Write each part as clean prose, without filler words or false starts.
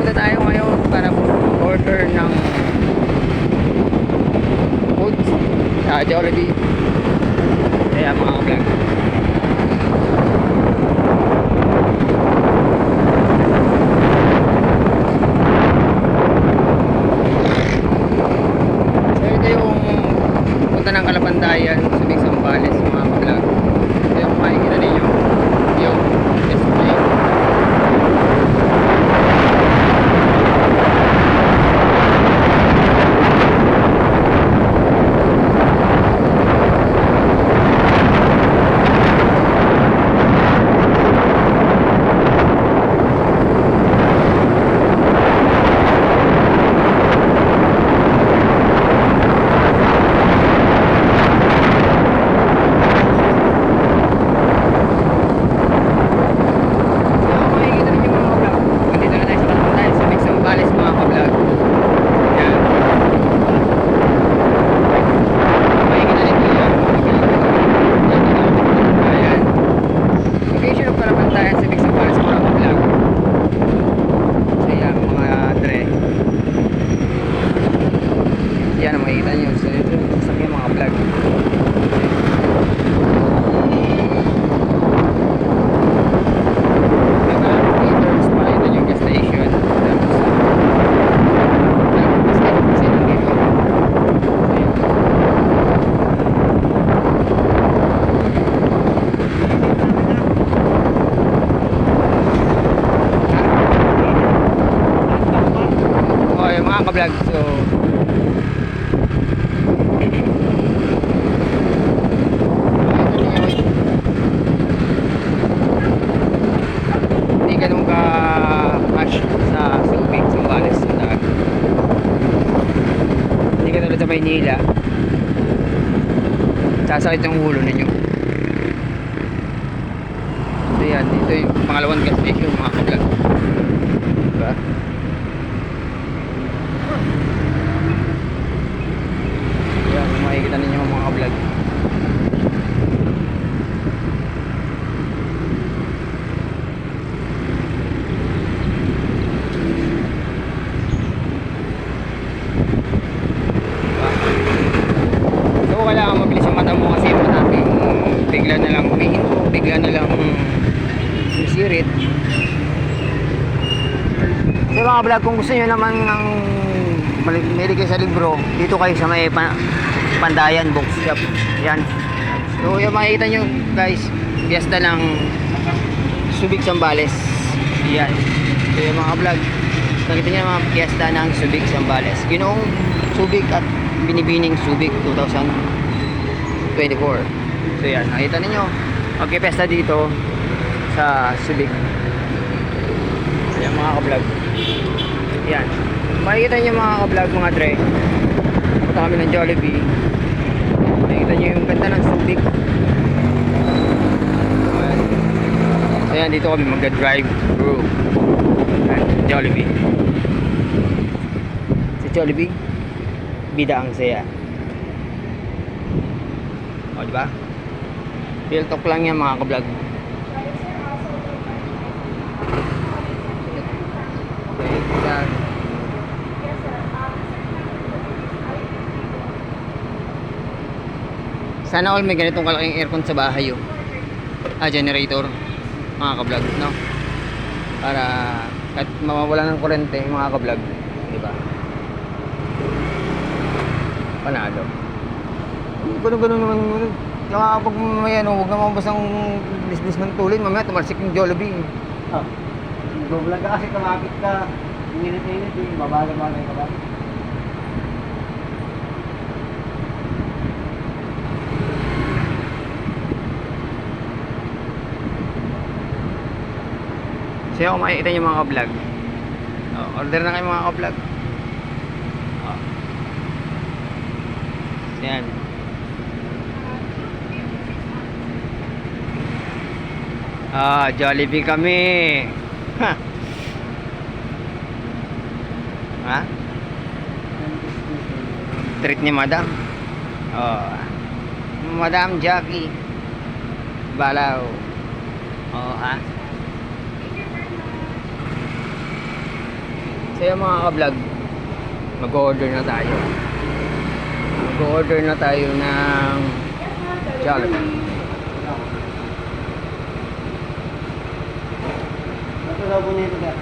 Punta tayo ngayon para order ng food sa Jollibee. Kaya mga vlog, so ito yung punta ng Kalapandayan sa Big Zambales mga vlog. Ito yung makikita ninyo yung display. Yan ang makikita nyo sa sasakyan mga vlog. Meters pa ito yung gas station. Oh, yung mga ka-vlog, so ganun ka cash sa Subic, Zambales hindi ka tulad sa Maynila sasakit yung ulo ninyo. So yan, dito yung pangalawang gas station mga ka-vlog, diba? Yan, makikita ninyo mga ka-vlog. Kailangan mabilis yung mata mo kasi natin bigla na lang humihinto, bigla na lang sisirit. So mga vlog, kung gusto nyo naman ng mali kayo sa libro, dito kayo sa may Pandayan Bookshop. Yan. So yung makikita nyo guys, piyesta ng Subic Zambales. Yan. So yung mga vlog, nakita nyo mga piyesta ng Subic Zambales. Ginoong Subic at Binibining Subic 2024. So yan, nakita ninyo magkipesta dito sa Subic. Yan mga ka-vlog. Yan, makikita nyo mga ka-vlog, mga dre, punta kami ng Jollibee. Makikita nyo yung ganda ng Subic. So yan, dito kami mag-drive through Jollibee. Sa Jollibee, bida ang saya. O diba? Real talk lang yan mga ka-vlog. Sana all may ganitong kalaking aircon sa bahay oh. Generator mga ka-vlog, no? Para kahit mawawala ng kuryente mga ka-vlog, diba? Panalo. Ganun naman. Kaya kapag may ano, huwag naman basang business man tulin, mamaya tumalsik yung Jollibee. Vlog ka kasi kumapit ka, init-init yung babaga-bagay ka ba? So kung makikita nyo mga ka-vlog, order na kayo mga ka-vlog. Yan. Jollibee kami. Ha? Ha? Treat ni Madam. Madam Jackie Balaw. Ha? So yung mga ka-vlog, mag-order na tayo. Mag-order na tayo ng Jollibee. Ito daw po nito ka.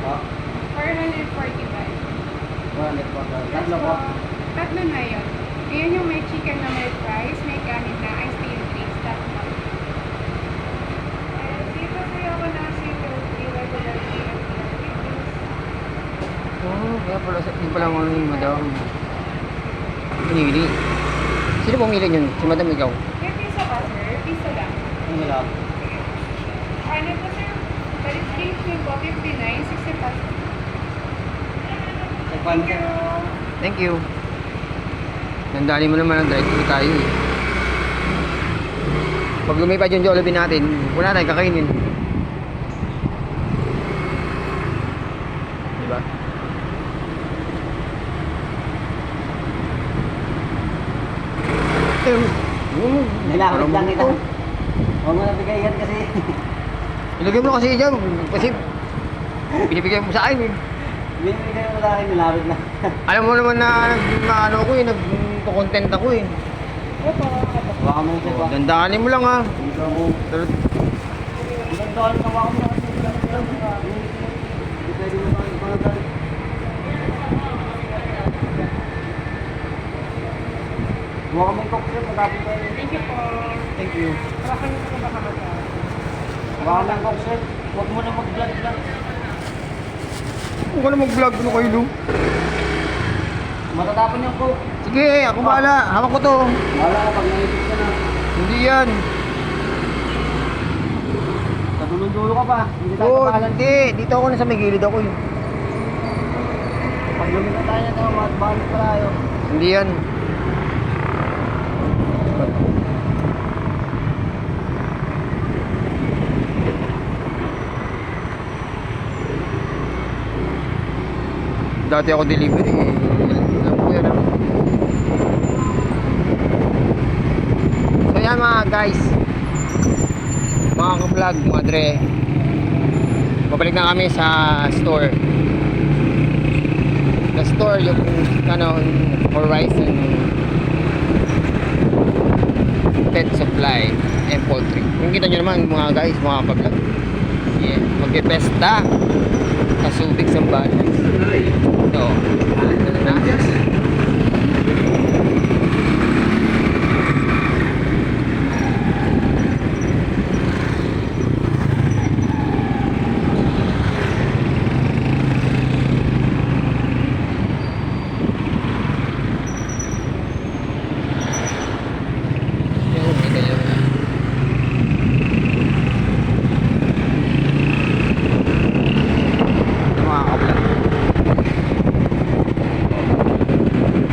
Oh, 445. wala po. Tatlo So, po. tatlo na yun. Ngayon yung may chicken na may fries, may kanin na, ice tea and drinks. Tatlo. Dito sa'yo ako na single tea, regular tea, and tea. Oh, kaya pala, yun pala mga yung madam. Pinili. Sino pumili yun? Si madam ikaw? May piso ba, sir? Piso lang. Ano lang? Ano po, sir? Verification po, 59, 60 pesos. Sa Thank pansa. you. Thank you. Nandali mo naman ang drive-thru tayo eh. Pag lumipad yung Jollibee natin, wala tayong kakainin. Diba? Nilapit lang ito. Huwag mo nabigay yan kasi. Ilagay mo kasi dyan, kasi binibigay mo sa akin eh. Binibigay mo sa akin, nilapit lang. Alam mo naman na ano ko eh, nagko-content ako eh. Baka mo ito Oh, ba? dandanin mo lang ha. Dito mo. Ilang doon ka baka mo na kasi. Hindi pwede mo ba ipagdali. Huwag mong cocktail, matapos tayo. Thank you po. Thank you. Hawakan niyo po baka mag-out. Baka ng cocktail, huwag mo na mag-vlog-vlog. Huwag ka na mag-vlog, ano kayo Lu? Matatapon yung coke. Sige, ako bahala. Hawak ko to. Wala ka pag naipit ka na. Hindi yan. Sa dulong-dulo ka pa. Hindi tayo Oh, kapalan. hindi. Dito ako nasa may gilid ako eh. Pag lumita tayo na ito, balik pa tayo. Hindi yan. Dati ako delivery eh. Alam ko yan ah. So yan mga guys, mga ka-vlog, mga dre, babalik na kami sa store. The store yung ano, Horizon Pet Supply and Poultry. Yung kita nyo naman mga guys, mga ka-vlog, yeah, magpipesta sa Subic Zambales. No. Na?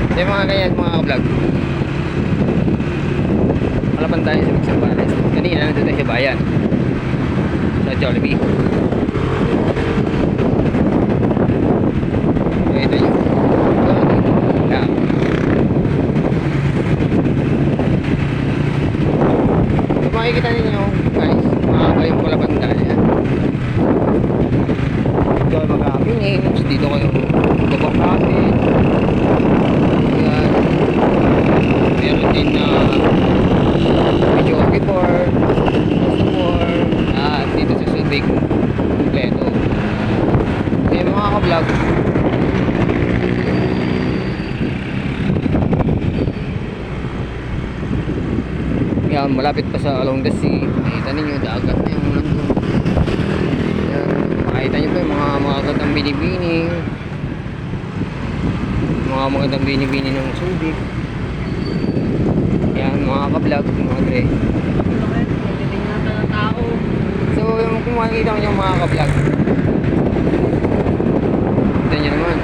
So yung mga ganyan mga ka-vlog, palaban tayo sa Zambales. Kanina nandun tayo sa bayan sa Jollibee. So ito yung yeah. So makikita ninyo guys, mga yung palaban tayo. Dito kayo mag-happenings, dito kayo babakapin. Ayan. Meron din na video before, at dito sa Subic kompleto. So yung mga ka-vlog, yan, malapit pa sa along the sea. Makita ninyo, dagat na yung nandun. Yan, makita nyo pa yung mga magandang binibini, mga magandang binibini ng Subic. Yan, mga ka-vlog, mga dre. So yung kung makikita nyo yung mga ka-vlog, ito nyo naman